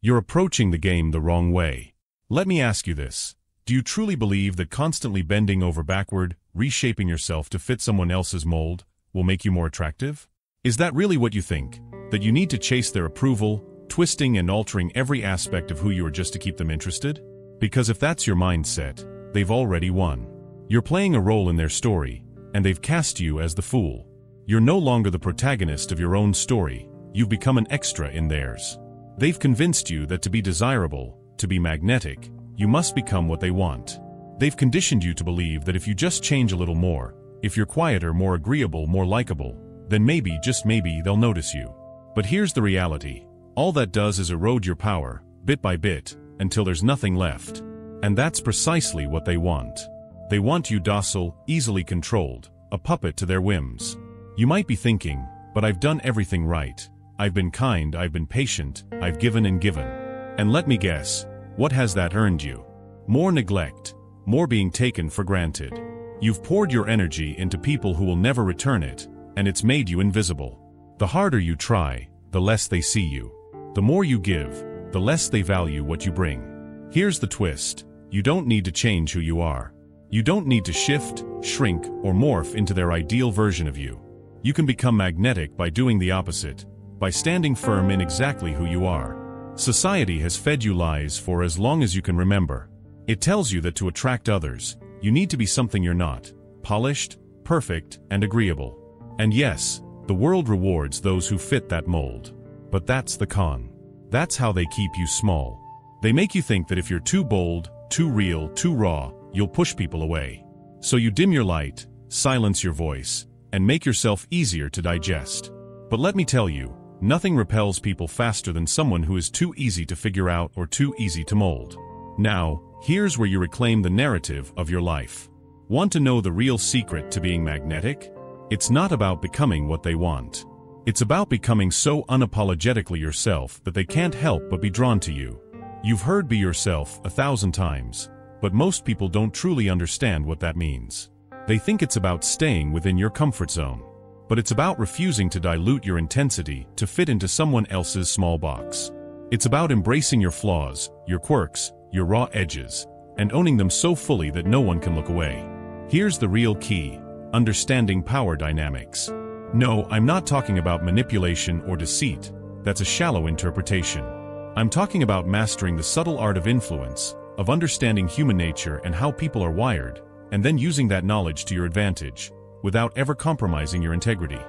You're approaching the game the wrong way. Let me ask you this. Do you truly believe that constantly bending over backward, reshaping yourself to fit someone else's mold, will make you more attractive? Is that really what you think? That you need to chase their approval, twisting and altering every aspect of who you are just to keep them interested? Because if that's your mindset, they've already won. You're playing a role in their story, and they've cast you as the fool. You're no longer the protagonist of your own story, you've become an extra in theirs. They've convinced you that to be desirable, to be magnetic, you must become what they want. They've conditioned you to believe that if you just change a little more, if you're quieter, more agreeable, more likable, then maybe, just maybe, they'll notice you. But here's the reality. All that does is erode your power, bit by bit, until there's nothing left. And that's precisely what they want. They want you docile, easily controlled, a puppet to their whims. You might be thinking, but I've done everything right. I've been kind, I've been patient, I've given and given. And let me guess, what has that earned you? More neglect, more being taken for granted. You've poured your energy into people who will never return it, and it's made you invisible. The harder you try, the less they see you. The more you give, the less they value what you bring. Here's the twist. You don't need to change who you are. You don't need to shift, shrink, or morph into their ideal version of you. You can become magnetic by doing the opposite, by standing firm in exactly who you are. Society has fed you lies for as long as you can remember. It tells you that to attract others, you need to be something you're not, polished, perfect, and agreeable. And yes, the world rewards those who fit that mold. But that's the con. That's how they keep you small. They make you think that if you're too bold, too real, too raw, you'll push people away. So you dim your light, silence your voice, and make yourself easier to digest. But let me tell you, nothing repels people faster than someone who is too easy to figure out or too easy to mold. Now, here's where you reclaim the narrative of your life. Want to know the real secret to being magnetic? It's not about becoming what they want. It's about becoming so unapologetically yourself that they can't help but be drawn to you. You've heard "be yourself" 1,000 times, but most people don't truly understand what that means. They think it's about staying within your comfort zone. But it's about refusing to dilute your intensity to fit into someone else's small box. It's about embracing your flaws, your quirks, your raw edges, and owning them so fully that no one can look away. Here's the real key: understanding power dynamics. No, I'm not talking about manipulation or deceit. That's a shallow interpretation. I'm talking about mastering the subtle art of influence, of understanding human nature and how people are wired, and then using that knowledge to your advantage, without ever compromising your integrity.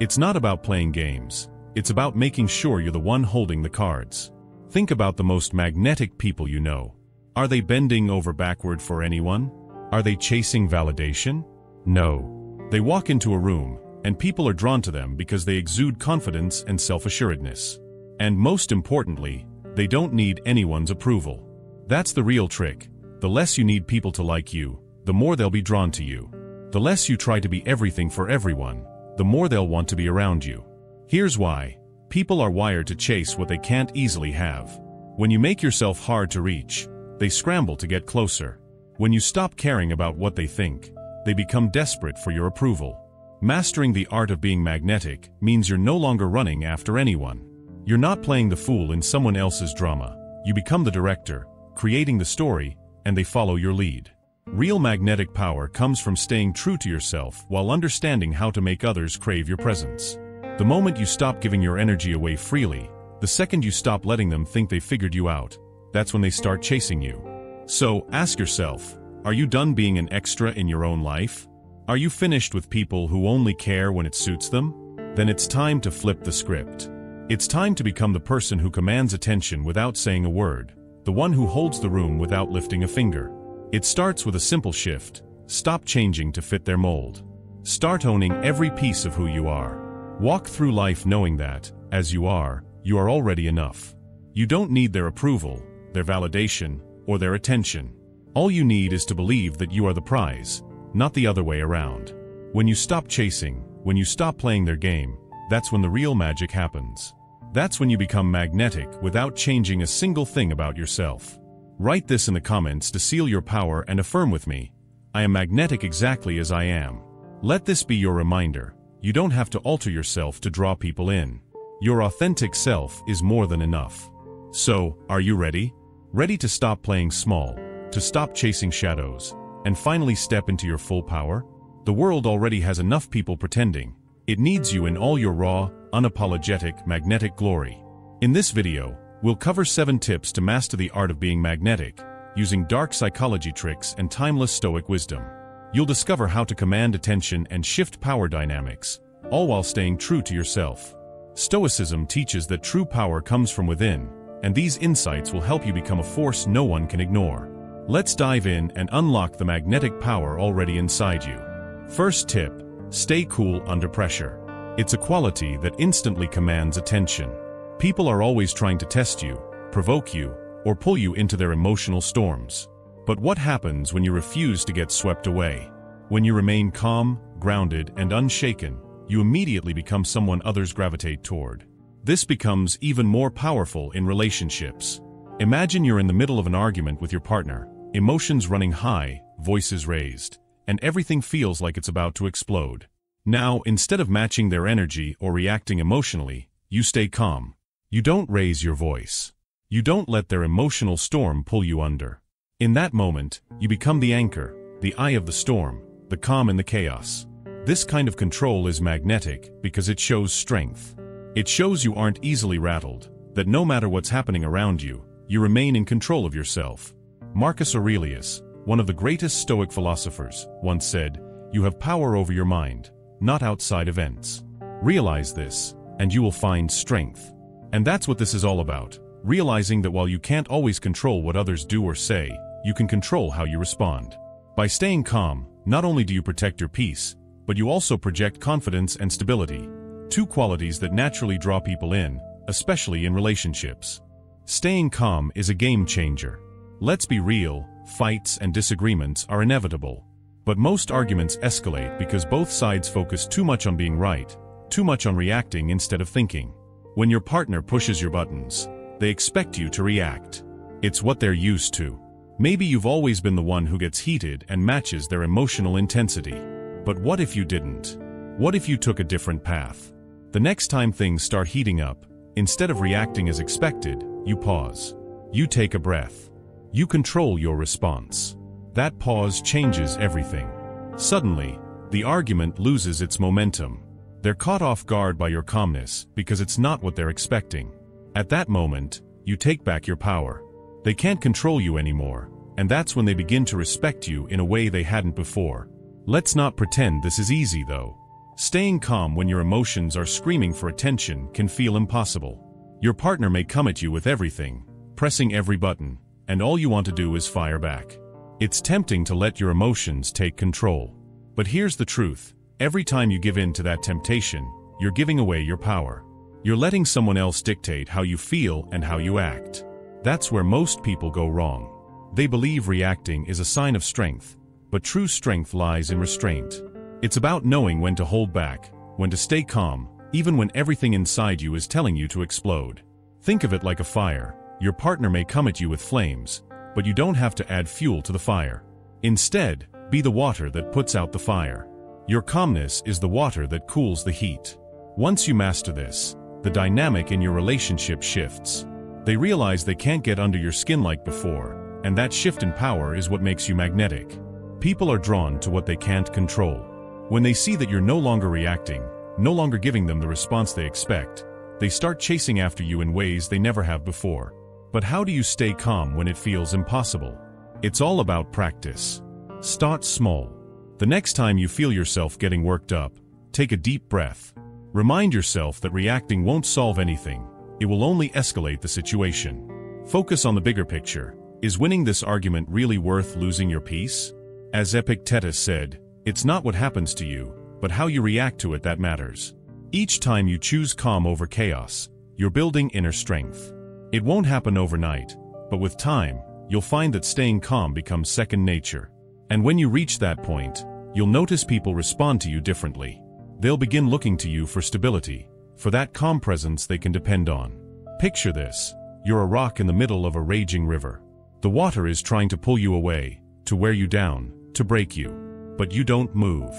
It's not about playing games. It's about making sure you're the one holding the cards. Think about the most magnetic people you know. Are they bending over backward for anyone? Are they chasing validation? No. They walk into a room, and people are drawn to them because they exude confidence and self-assuredness. And most importantly, they don't need anyone's approval. That's the real trick. The less you need people to like you, the more they'll be drawn to you. The less you try to be everything for everyone, the more they'll want to be around you. Here's why. People are wired to chase what they can't easily have. When you make yourself hard to reach, they scramble to get closer. When you stop caring about what they think, they become desperate for your approval. Mastering the art of being magnetic means you're no longer running after anyone. You're not playing the fool in someone else's drama. You become the director, creating the story, and they follow your lead. Real magnetic power comes from staying true to yourself while understanding how to make others crave your presence. The moment you stop giving your energy away freely, the second you stop letting them think they figured you out, that's when they start chasing you. So, ask yourself, are you done being an extra in your own life? Are you finished with people who only care when it suits them? Then it's time to flip the script. It's time to become the person who commands attention without saying a word, the one who holds the room without lifting a finger. It starts with a simple shift. Stop changing to fit their mold. Start owning every piece of who you are. Walk through life knowing that, as you are already enough. You don't need their approval, their validation, or their attention. All you need is to believe that you are the prize, not the other way around. When you stop chasing, when you stop playing their game, that's when the real magic happens. That's when you become magnetic without changing a single thing about yourself. Write this in the comments to seal your power and affirm with me, I am magnetic exactly as I am. Let this be your reminder. You don't have to alter yourself to draw people in. Your authentic self is more than enough. So, are you ready? Ready to stop playing small, to stop chasing shadows, and finally step into your full power? The world already has enough people pretending. It needs you in all your raw, unapologetic, magnetic glory. In this video, we'll cover 7 tips to master the art of being magnetic, using dark psychology tricks and timeless stoic wisdom. You'll discover how to command attention and shift power dynamics, all while staying true to yourself. Stoicism teaches that true power comes from within, and these insights will help you become a force no one can ignore. Let's dive in and unlock the magnetic power already inside you. First tip: stay cool under pressure. It's a quality that instantly commands attention. People are always trying to test you, provoke you, or pull you into their emotional storms. But what happens when you refuse to get swept away? When you remain calm, grounded, and unshaken, you immediately become someone others gravitate toward. This becomes even more powerful in relationships. Imagine you're in the middle of an argument with your partner, emotions running high, voices raised, and everything feels like it's about to explode. Now, instead of matching their energy or reacting emotionally, you stay calm. You don't raise your voice. You don't let their emotional storm pull you under. In that moment, you become the anchor, the eye of the storm, the calm in the chaos. This kind of control is magnetic because it shows strength. It shows you aren't easily rattled, that no matter what's happening around you, you remain in control of yourself. Marcus Aurelius, one of the greatest Stoic philosophers, once said, "You have power over your mind, not outside events." Realize this, and you will find strength. And that's what this is all about, realizing that while you can't always control what others do or say, you can control how you respond. By staying calm, not only do you protect your peace, but you also project confidence and stability, 2 qualities that naturally draw people in, especially in relationships. Staying calm is a game changer. Let's be real, fights and disagreements are inevitable. But most arguments escalate because both sides focus too much on being right, too much on reacting instead of thinking. When your partner pushes your buttons, they expect you to react. It's what they're used to. Maybe you've always been the one who gets heated and matches their emotional intensity. But what if you didn't? What if you took a different path? The next time things start heating up, instead of reacting as expected, you pause. You take a breath. You control your response. That pause changes everything. Suddenly, the argument loses its momentum. They're caught off guard by your calmness because it's not what they're expecting. At that moment, you take back your power. They can't control you anymore, and that's when they begin to respect you in a way they hadn't before. Let's not pretend this is easy, though. Staying calm when your emotions are screaming for attention can feel impossible. Your partner may come at you with everything, pressing every button, and all you want to do is fire back. It's tempting to let your emotions take control. But here's the truth. Every time you give in to that temptation, you're giving away your power. You're letting someone else dictate how you feel and how you act. That's where most people go wrong. They believe reacting is a sign of strength, but true strength lies in restraint. It's about knowing when to hold back, when to stay calm, even when everything inside you is telling you to explode. Think of it like a fire. Your partner may come at you with flames, but you don't have to add fuel to the fire. Instead, be the water that puts out the fire. Your calmness is the water that cools the heat. Once you master this, the dynamic in your relationship shifts. They realize they can't get under your skin like before, and that shift in power is what makes you magnetic. People are drawn to what they can't control. When they see that you're no longer reacting, no longer giving them the response they expect, they start chasing after you in ways they never have before. But how do you stay calm when it feels impossible? It's all about practice. Start small. The next time you feel yourself getting worked up, take a deep breath. Remind yourself that reacting won't solve anything. It will only escalate the situation. Focus on the bigger picture. Is winning this argument really worth losing your peace? As Epictetus said, it's not what happens to you, but how you react to it that matters. Each time you choose calm over chaos, you're building inner strength. It won't happen overnight, but with time, you'll find that staying calm becomes second nature. And when you reach that point, you'll notice people respond to you differently. They'll begin looking to you for stability, for that calm presence they can depend on. Picture this. You're a rock in the middle of a raging river. The water is trying to pull you away, to wear you down, to break you. But you don't move.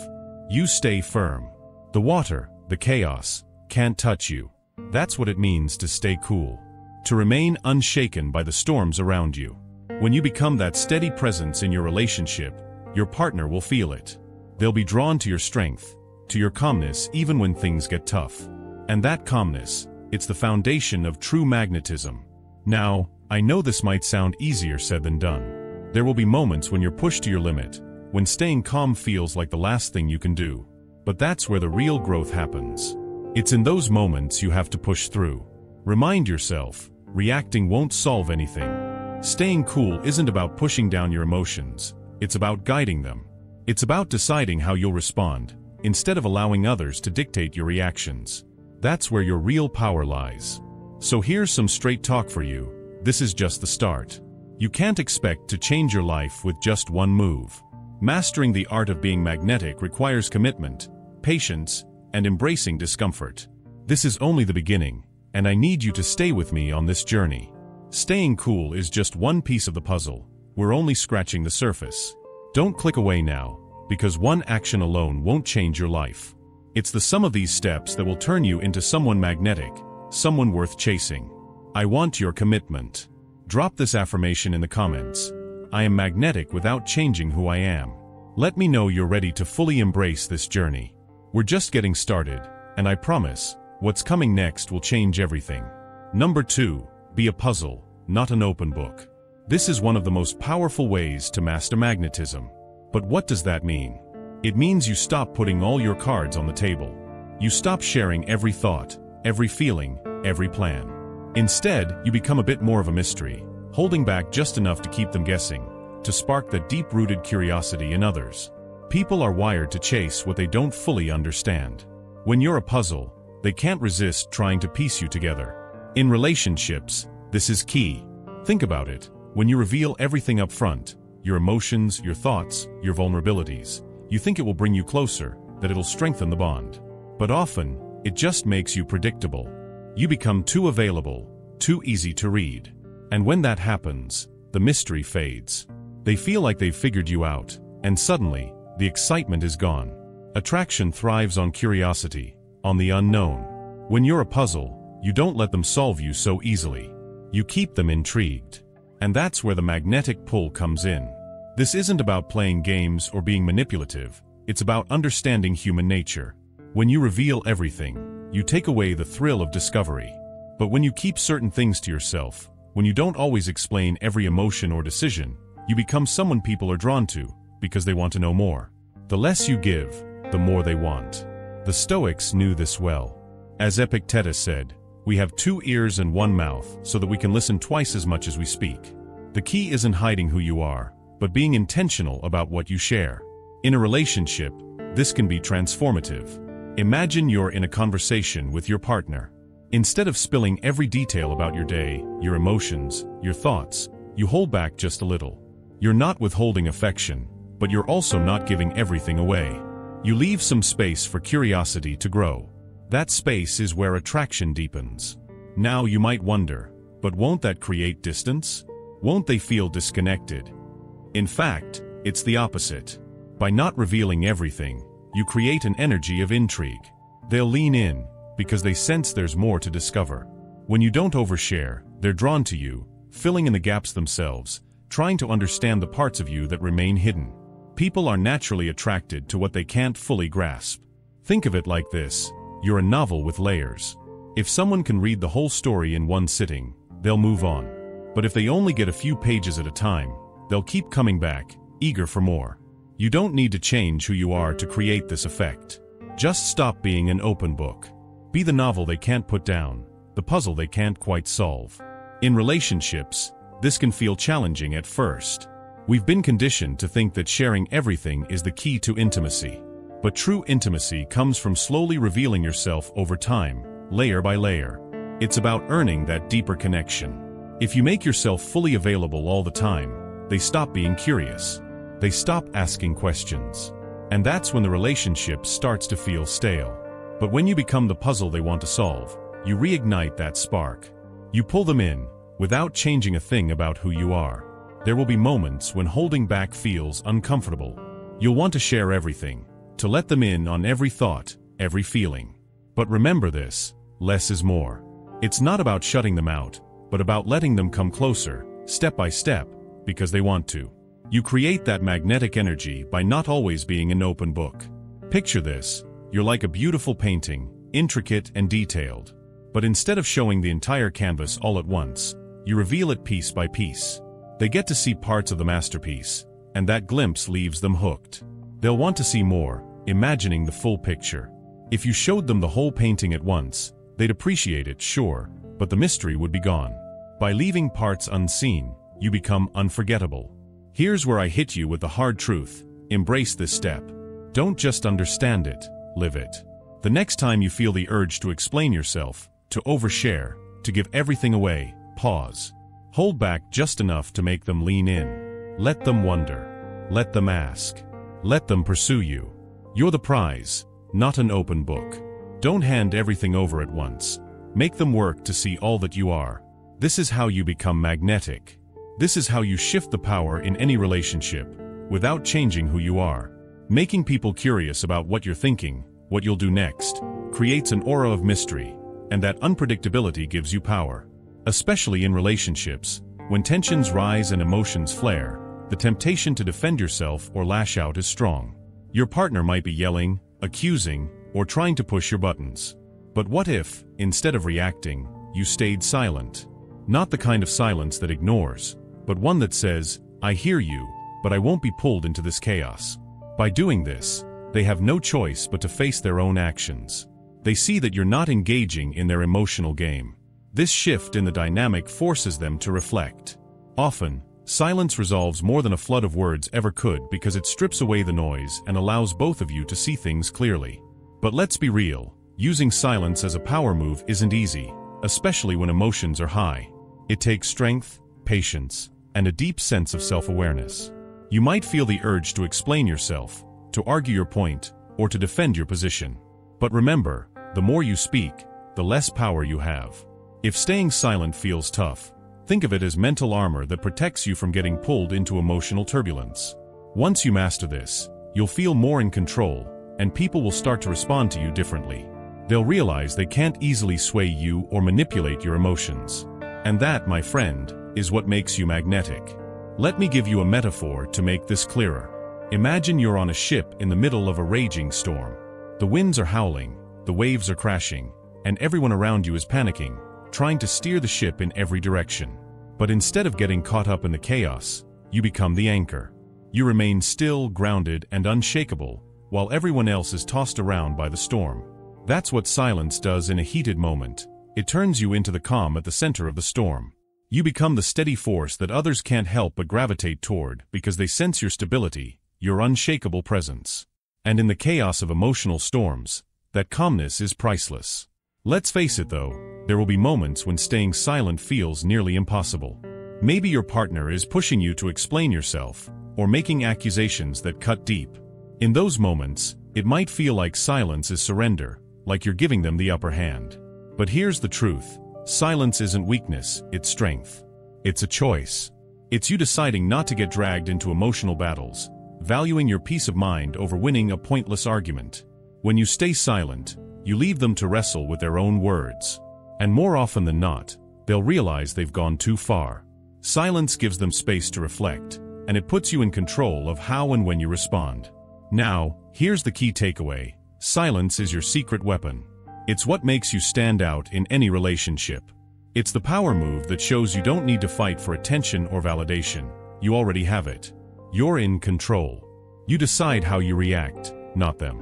You stay firm. The water, the chaos, can't touch you. That's what it means to stay cool. to remain unshaken by the storms around you. When you become that steady presence in your relationship, your partner will feel it. They'll be drawn to your strength, to your calmness even when things get tough. And that calmness, it's the foundation of true magnetism. Now, I know this might sound easier said than done. There will be moments when you're pushed to your limit, when staying calm feels like the last thing you can do. But that's where the real growth happens. It's in those moments you have to push through. Remind yourself, reacting won't solve anything. Staying cool isn't about pushing down your emotions, it's about guiding them. It's about deciding how you'll respond, instead of allowing others to dictate your reactions. That's where your real power lies. So here's some straight talk for you. This is just the start. You can't expect to change your life with just one move. Mastering the art of being magnetic requires commitment, patience, and embracing discomfort. This is only the beginning, and I need you to stay with me on this journey. Staying cool is just one piece of the puzzle. We're only scratching the surface. Don't click away now, because one action alone won't change your life. It's the sum of these steps that will turn you into someone magnetic, someone worth chasing. I want your commitment. Drop this affirmation in the comments. I am magnetic without changing who I am. Let me know you're ready to fully embrace this journey. We're just getting started, and I promise, what's coming next will change everything. Number 2, be a puzzle, not an open book. This is one of the most powerful ways to master magnetism. But what does that mean? It means you stop putting all your cards on the table. You stop sharing every thought, every feeling, every plan. Instead, you become a bit more of a mystery, holding back just enough to keep them guessing, to spark that deep-rooted curiosity in others. People are wired to chase what they don't fully understand. When you're a puzzle, they can't resist trying to piece you together. In relationships, this is key. Think about it. When you reveal everything up front, your emotions, your thoughts, your vulnerabilities, you think it will bring you closer, that it'll strengthen the bond. But often, it just makes you predictable. You become too available, too easy to read. And when that happens, the mystery fades. They feel like they've figured you out, and suddenly, the excitement is gone. Attraction thrives on curiosity, on the unknown. When you're a puzzle, you don't let them solve you so easily. You keep them intrigued. And that's where the magnetic pull comes in. This isn't about playing games or being manipulative, it's about understanding human nature. When you reveal everything, you take away the thrill of discovery. But when you keep certain things to yourself, when you don't always explain every emotion or decision, you become someone people are drawn to, because they want to know more. The less you give, the more they want. The Stoics knew this well. As Epictetus said, we have 2 ears and 1 mouth so that we can listen twice as much as we speak. The key isn't hiding who you are, but being intentional about what you share. In a relationship, this can be transformative. Imagine you're in a conversation with your partner. Instead of spilling every detail about your day, your emotions, your thoughts, you hold back just a little. You're not withholding affection, but you're also not giving everything away. You leave some space for curiosity to grow. That space is where attraction deepens. Now you might wonder, but won't that create distance? Won't they feel disconnected? In fact, it's the opposite. By not revealing everything, you create an energy of intrigue. They'll lean in, because they sense there's more to discover. When you don't overshare, they're drawn to you, filling in the gaps themselves, trying to understand the parts of you that remain hidden. People are naturally attracted to what they can't fully grasp. Think of it like this. You're a novel with layers. If someone can read the whole story in one sitting, they'll move on. But if they only get a few pages at a time, they'll keep coming back, eager for more. You don't need to change who you are to create this effect. Just stop being an open book. Be the novel they can't put down, the puzzle they can't quite solve. In relationships, this can feel challenging at first. We've been conditioned to think that sharing everything is the key to intimacy. But true intimacy comes from slowly revealing yourself over time, layer by layer. It's about earning that deeper connection. If you make yourself fully available all the time, they stop being curious. They stop asking questions. And that's when the relationship starts to feel stale. But when you become the puzzle they want to solve, you reignite that spark. You pull them in, without changing a thing about who you are. There will be moments when holding back feels uncomfortable. You'll want to share everything, to let them in on every thought, every feeling. But remember this, less is more. It's not about shutting them out, but about letting them come closer, step by step, because they want to. You create that magnetic energy by not always being an open book. Picture this: you're like a beautiful painting, intricate and detailed. But instead of showing the entire canvas all at once, you reveal it piece by piece. They get to see parts of the masterpiece, and that glimpse leaves them hooked. They'll want to see more, imagining the full picture. If you showed them the whole painting at once, they'd appreciate it, sure, but the mystery would be gone. By leaving parts unseen, you become unforgettable. Here's where I hit you with the hard truth: embrace this step. Don't just understand it, live it. The next time you feel the urge to explain yourself, to overshare, to give everything away, pause. Hold back just enough to make them lean in. Let them wonder. Let them ask. Let them pursue you. You're the prize, not an open book. Don't hand everything over at once. Make them work to see all that you are. This is how you become magnetic. This is how you shift the power in any relationship, without changing who you are. Making people curious about what you're thinking, what you'll do next, creates an aura of mystery, and that unpredictability gives you power. Especially in relationships, when tensions rise and emotions flare, the temptation to defend yourself or lash out is strong. Your partner might be yelling, accusing, or trying to push your buttons. But what if, instead of reacting, you stayed silent? Not the kind of silence that ignores, but one that says, "I hear you, but I won't be pulled into this chaos." By doing this, they have no choice but to face their own actions. They see that you're not engaging in their emotional game. This shift in the dynamic forces them to reflect. Often, silence resolves more than a flood of words ever could because it strips away the noise and allows both of you to see things clearly. But let's be real, using silence as a power move isn't easy, especially when emotions are high. It takes strength, patience, and a deep sense of self-awareness. You might feel the urge to explain yourself, to argue your point, or to defend your position. But remember, the more you speak, the less power you have. If staying silent feels tough, think of it as mental armor that protects you from getting pulled into emotional turbulence. Once you master this, you'll feel more in control, and people will start to respond to you differently. They'll realize they can't easily sway you or manipulate your emotions. And that, my friend, is what makes you magnetic. Let me give you a metaphor to make this clearer. Imagine you're on a ship in the middle of a raging storm. The winds are howling, the waves are crashing, and everyone around you is panicking, trying to steer the ship in every direction. But instead of getting caught up in the chaos, you become the anchor. You remain still, grounded, and unshakable, while everyone else is tossed around by the storm. That's what silence does in a heated moment. It turns you into the calm at the center of the storm. You become the steady force that others can't help but gravitate toward because they sense your stability, your unshakable presence. And in the chaos of emotional storms, that calmness is priceless. Let's face it though, there will be moments when staying silent feels nearly impossible. Maybe your partner is pushing you to explain yourself, or making accusations that cut deep. In those moments, it might feel like silence is surrender, like you're giving them the upper hand. But here's the truth: silence isn't weakness, it's strength. It's a choice. It's you deciding not to get dragged into emotional battles, valuing your peace of mind over winning a pointless argument. When you stay silent, you leave them to wrestle with their own words. And more often than not, they'll realize they've gone too far. Silence gives them space to reflect, and it puts you in control of how and when you respond. Now, here's the key takeaway: silence is your secret weapon. It's what makes you stand out in any relationship. It's the power move that shows you don't need to fight for attention or validation. You already have it. You're in control. You decide how you react, not them.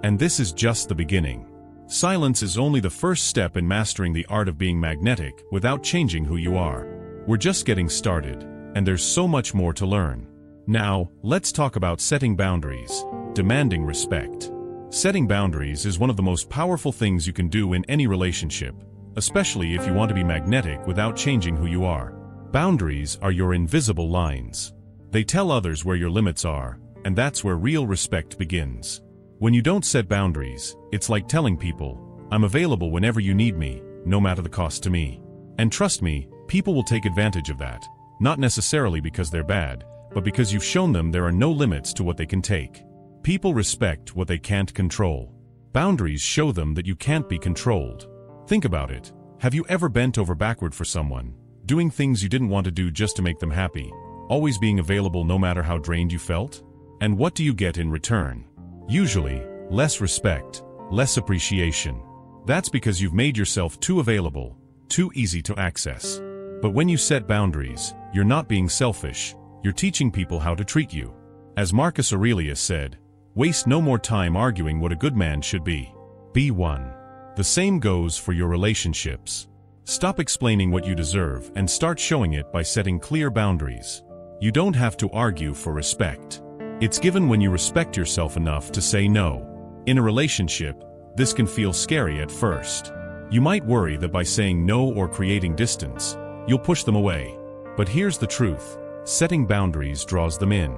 And this is just the beginning. Silence is only the first step in mastering the art of being magnetic without changing who you are. We're just getting started, and there's so much more to learn. Now, let's talk about setting boundaries, demanding respect. Setting boundaries is one of the most powerful things you can do in any relationship, especially if you want to be magnetic without changing who you are. Boundaries are your invisible lines. They tell others where your limits are, and that's where real respect begins. When you don't set boundaries, it's like telling people, "I'm available whenever you need me, no matter the cost to me." And trust me, people will take advantage of that, not necessarily because they're bad, but because you've shown them there are no limits to what they can take. People respect what they can't control. Boundaries show them that you can't be controlled. Think about it. Have you ever bent over backward for someone, Doing things you didn't want to do just to make them happy, always being available no matter how drained you felt? And what do you get in return? Usually, less respect, less appreciation. That's because you've made yourself too available, too easy to access. But when you set boundaries, you're not being selfish, you're teaching people how to treat you. As Marcus Aurelius said, waste no more time arguing what a good man should be. Be one. The same goes for your relationships. Stop explaining what you deserve and start showing it by setting clear boundaries. You don't have to argue for respect. It's given when you respect yourself enough to say no. In a relationship, this can feel scary at first. You might worry that by saying no or creating distance, you'll push them away. But here's the truth. Setting boundaries draws them in.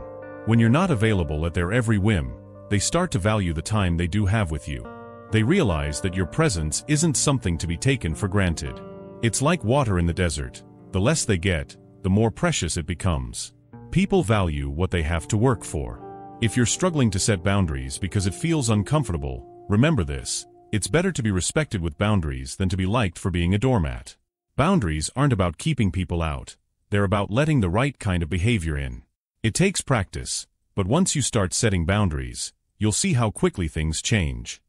When you're not available at their every whim, they start to value the time they do have with you. They realize that your presence isn't something to be taken for granted. It's like water in the desert. The less they get, the more precious it becomes. People value what they have to work for. If you're struggling to set boundaries because it feels uncomfortable, remember this: it's better to be respected with boundaries than to be liked for being a doormat. Boundaries aren't about keeping people out. They're about letting the right kind of behavior in. It takes practice, but once you start setting boundaries, you'll see how quickly things change.